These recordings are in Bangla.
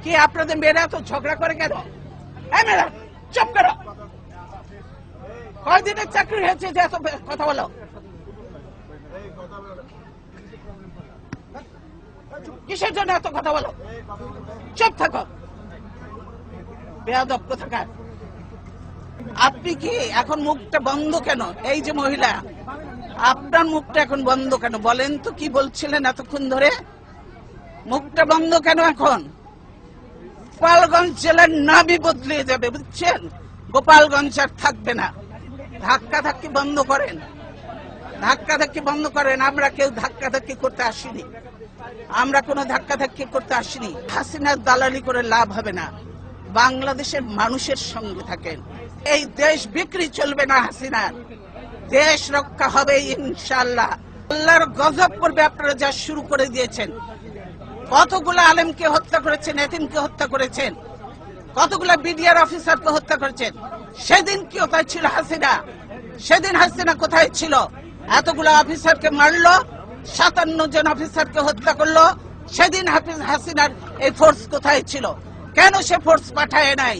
কি আপনাদের মেয়েরা তো ঝগড়া করে কেন? মেয়েরা চুপ করো। কয়দিনের চাকরি হয়েছে যে এত কথা বলো? কিসের জন্য এত কথা বলো? চুপ থাকো বেয়াদব কোথাকার। আপনি কি এখন মুখটা বন্ধ কেন? এই যে মহিলা, আপনার মুখটা এখন বন্ধ কেন বলেন তো? কি বলছিলেন এতক্ষণ ধরে? মুখটা বন্ধ কেন এখন? গোপালগঞ্জ জেলার নামই বদলে যাবে, বুঝছেন? গোপালগঞ্জ আর থাকবে না। ধাক্কাধাক্কি বন্ধ করেন, ধাক্কাধাক্কি বন্ধ করেন। আমরা কেউ ধাক্কাধাক্কি করতে আসিনি, আমরা কোনো ধাক্কাধাক্কি করতে আসিনি। হাসিনার দালালি করে লাভ হবে না। বাংলাদেশের মানুষের সঙ্গে থাকেন। এই দেশ বিক্রি চলবে না হাসিনার, দেশ রক্ষা হবে ইনশাআল্লাহ। আল্লাহর গজব পড়বে আপনারা যা শুরু করে দিয়েছেন। কতগুলো আলেমকে হত্যা করেছেন, এতিমকে হত্যা করেছেন, কতগুলো বিডিআর অফিসারকে হত্যা করেছেন। সেদিন কি কোথায় ছিল হাসিনা? সেদিন হাসিনা কোথায় ছিল? এতগুলো অফিসারকে মারলো, 57 জন অফিসারকে হত্যা করলো। সেদিন হাসিনার এই ফোর্স কোথায় ছিল? কেন সে ফোর্স পাঠায় নাই?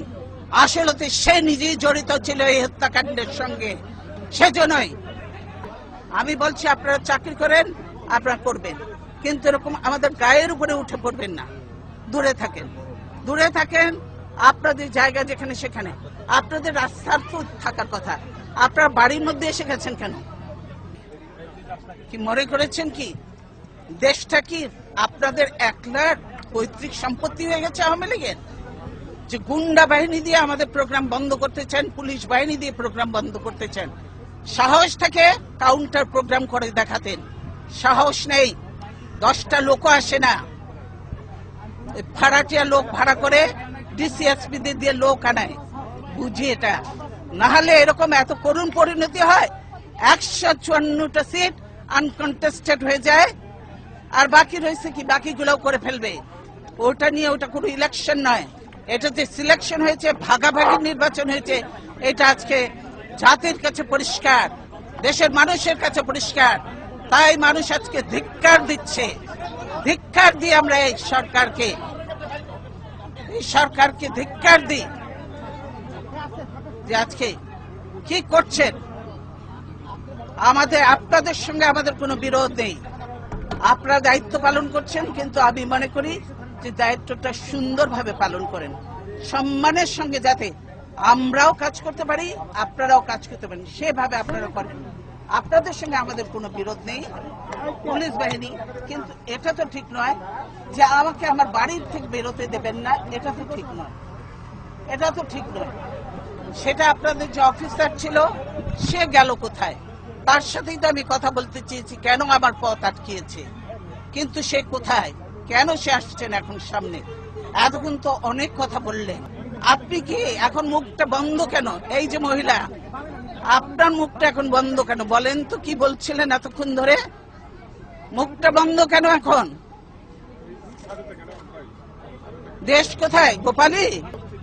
আসলে সে নিজেই জড়িত ছিল এই হত্যাকাণ্ডের সঙ্গে। সেজন্যই আমি বলছি, আপনারা চাকরি করেন, আপনারা করবেন, কিন্তু এরকম আমাদের গায়ের উপরে উঠে পড়বেন না। দূরে থাকেন, দূরে থাকেন। আপনাদের জায়গা যেখানে সেখানে। আপনাদের রাস্তার তো থাকার কথা। আপনার বাড়ির মধ্যে এসে গেছেন কেন? কি মনে করেছেন কি দেশটা কি আপনাদের একলার পৈতৃক সম্পত্তি হয়ে গেছে আওয়ামী লীগের? যে গুন্ডা বাহিনী দিয়ে আমাদের প্রোগ্রাম বন্ধ করতে চান, পুলিশ বাহিনী দিয়ে প্রোগ্রাম বন্ধ করতে চান। সাহস থেকে কাউন্টার প্রোগ্রাম করে দেখাতেন, সাহস নেই। 10টা লোকও আসে না, ভাড়াটিয়া লোক ভাড়া করে ডিসিএসপি দিয়ে লোক আনায়। বুঝি এটা, না হলে এরকম এত করুণ পরিণতি হয়। 154টা সিট আনকন্টেস্টেড হয়ে যায়, আর বাকি রয়েছে কি? বাকিগুলোও করে ফেলবে। ওটা নিয়ে ওটা কোনো ইলেকশন নয়, এটা যে সিলেকশন হয়েছে, ভাগাভাগি নির্বাচন হয়েছে, এটা আজকে জাতির কাছে পরিষ্কার, দেশের মানুষের কাছে পরিষ্কার। তাই মানুষ আজকে ধিক্কার দিচ্ছে। ধিক্কার দিয়ে আমরা এই সরকারকে ধিক্কার দিই যে আজকে কি করছেন। আপনাদের সঙ্গে আমাদের কোনো বিরোধ নেই, আপনারা দায়িত্ব পালন করছেন, কিন্তু আমি মনে করি যে দায়িত্বটা সুন্দরভাবে পালন করেন, সম্মানের সঙ্গে, যাতে আমরাও কাজ করতে পারি, আপনারাও কাজ করতে পারেন, সেভাবে আপনারা করেন। আপনাদের সঙ্গে আমাদের কোনো বিরোধ নেই, পুলিশ বাহিনী। কিন্তু এটা তো ঠিক নয় যে আমাকে আমার বাড়ির থেকে বেরোতে দেবেন না, এটা তো ঠিক নয়, এটা তো ঠিক নয়। সেটা আপনাদের যে অফিসার ছিল সে গেল কোথায়? তার সাথেই তো আমি কথা বলতে চেয়েছি, কেন আমার পথ আটকিয়েছে, কিন্তু সে কোথায়? কেন সে আসছেন এখন সামনে? এতক্ষণ তো অনেক কথা বললেন। আপনি কি এখন মুখটা বন্ধ কেন? এই যে মহিলা, আপনার মুখটা এখন বন্ধ কেন বলেন তো? কি বলছিলেন এতক্ষণ ধরে? মুখটা বন্ধ কেন এখন? দেশ কোথায়?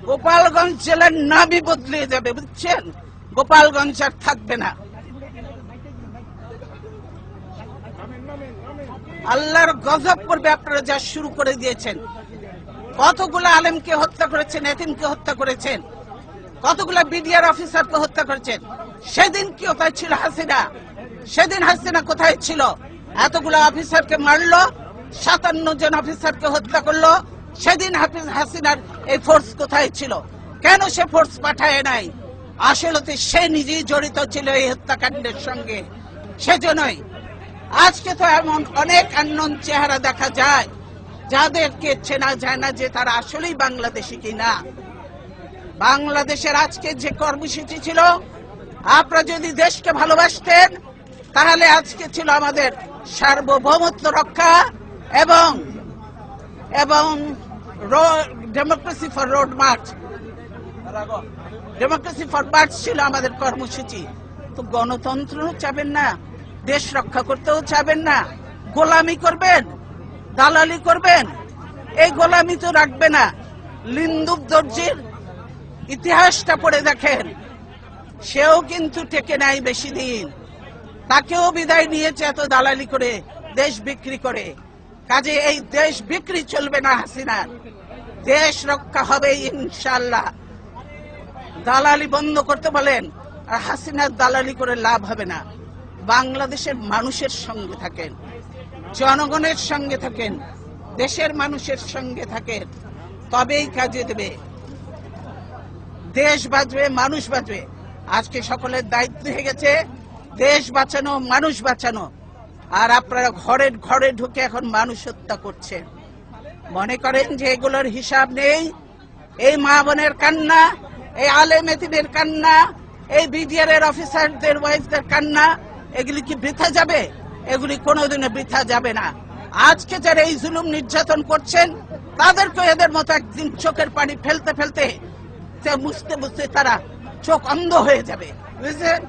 গোপালগঞ্জ জেলার নামই বদলে যাবে, বুঝছেন? গোপালগঞ্জ আর থাকবে না। আল্লাহর গজব পড়বে আপনারা যা শুরু করে দিয়েছেন। কতগুলো আলেমকে হত্যা করেছেন, এতিমকে হত্যা করেছেন, কতগুলো বিডিআর অফিসারকে হত্যা করেছেন। সেদিন কি কোথায় ছিল হাসিনা? সেদিন হাসিনা কোথায় ছিল? এতগুলো অফিসারকে মারলো, 57 জন অফিসারকে হত্যা করলো। সেদিন হাসিনার এই ফোর্স কোথায় ছিল? কেন সে ফোর্স পাঠায় নাই? আসলে সে নিজেই জড়িত ছিল এই হত্যাকাণ্ডের সঙ্গে। সেজন্যই আজকে তো এমন অনেক আননোন চেহারা দেখা যায়, যাদেরকে চেনা যায় না যে তারা আসলেই বাংলাদেশি কিনা। বাংলাদেশের আজকে যে কর্মসূচি ছিল, আপনারা যদি দেশকে ভালোবাসতেন তাহলে আজকে ছিল আমাদের সার্বভৌমত্ব রক্ষা এবং democracy for road March, democracy for March ছিল আমাদের কর্মসূচি। তো গণতন্ত্র চাবেন না, দেশ রক্ষা করতেও চাবেন না, গোলামি করবেন, দালালি করবেন। এই গোলামি তো রাখবে না। লিন্দুক দর্জির ইতিহাসটা পড়ে দেখেন, সেও কিন্তু টেকে নাই বেশি দিন, তাকেও বিদায় নিয়েছে এত দালালি করে, দেশ বিক্রি করে। কাজে এই দেশ বিক্রি চলবে না হাসিনার, দেশ রক্ষা হবে ইনশাআল্লাহ। দালালি বন্ধ করতে বলেন, আর হাসিনার দালালি করে লাভ হবে না। বাংলাদেশের মানুষের সঙ্গে থাকেন, জনগণের সঙ্গে থাকেন, দেশের মানুষের সঙ্গে থাকেন, তবেই কাজে দেবে। দেশ বাঁচবে, মানুষ বাঁচবে। আজকে সকলের দায়িত্ব হয়ে গেছে দেশ বাঁচানো, মানুষ বাঁচানো। আর আপনারা ঘরে ঘরে ঢুকে এখন মানুষ হত্যা করছেন। মনে করেন যে এগুলোর হিসাব নেই? এই মা বোনের কান্না, এই আলেম এতিমের কান্না, এই বিডিআর এর অফিসারদের ওয়াইফদের কান্না, এগুলি কি বৃথা যাবে? এগুলি কোনোদিনও বৃথা যাবে না। আজকে যারা এই জুলুম নির্যাতন করছেন, তাদেরকে এদের মতো একদিন চোখের পানি ফেলতে ফেলতে, বুঝতে বুঝতে তারা চোখ অন্ধ হয়ে যাবে, বুঝলেন?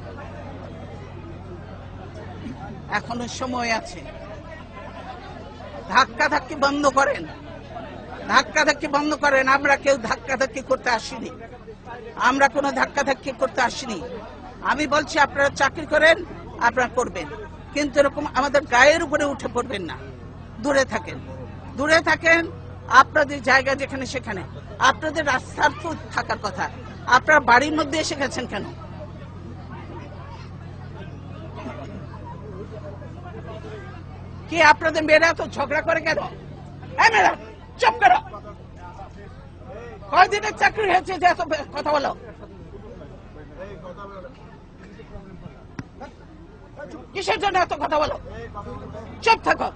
এখনো সময় আছে। ধাক্কাধাক্কি বন্ধ করেন, ধাক্কাধাক্কি বন্ধ করেন। আমরা কেউ ধাক্কাধাক্কি করতে আসিনি, আমরা কোনো ধাক্কাধাক্কি করতে আসিনি। আমি বলছি আপনারা চাকরি করেন, আপনারা করবেন, কিন্তু এরকম আমাদের গায়ের উপরে উঠে পড়বেন না। দূরে থাকেন, দূরে থাকেন। আপনাদের জায়গা যেখানে সেখানে। আপনাদের রাস্তার তো থাকার কথা, আপনারা বাড়ির মধ্যে এসে গেছেন কেন? কি আপনাদের মেয়েরা তো ঝগড়া করে কেন? মেয়েরা চুপ করো। কয়দিনের চাকরি হয়েছে যে এত কথা বলো? কিসের জন্য এত কথা বলো? চুপ থাকো,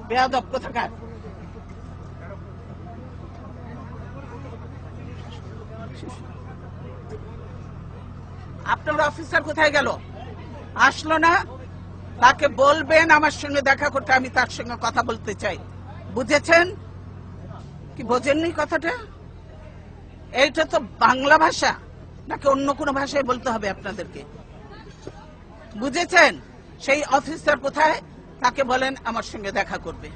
বেয়াদব কোথাকার। আপনার অফিসার কোথায় গেল? আসলো না? তাকে বলবেন আমার সঙ্গে দেখা করতে, আমি তার সঙ্গে কথা বলতে চাই। বুঝেছেন কি বোঝেননি কথাটা? এইটা তো বাংলা ভাষা নাকি অন্য কোনো ভাষায় বলতে হবে আপনাদেরকে? বুঝেছেন? সেই অফিসার কোথায়? তাকে বলেন আমার সঙ্গে দেখা করবে।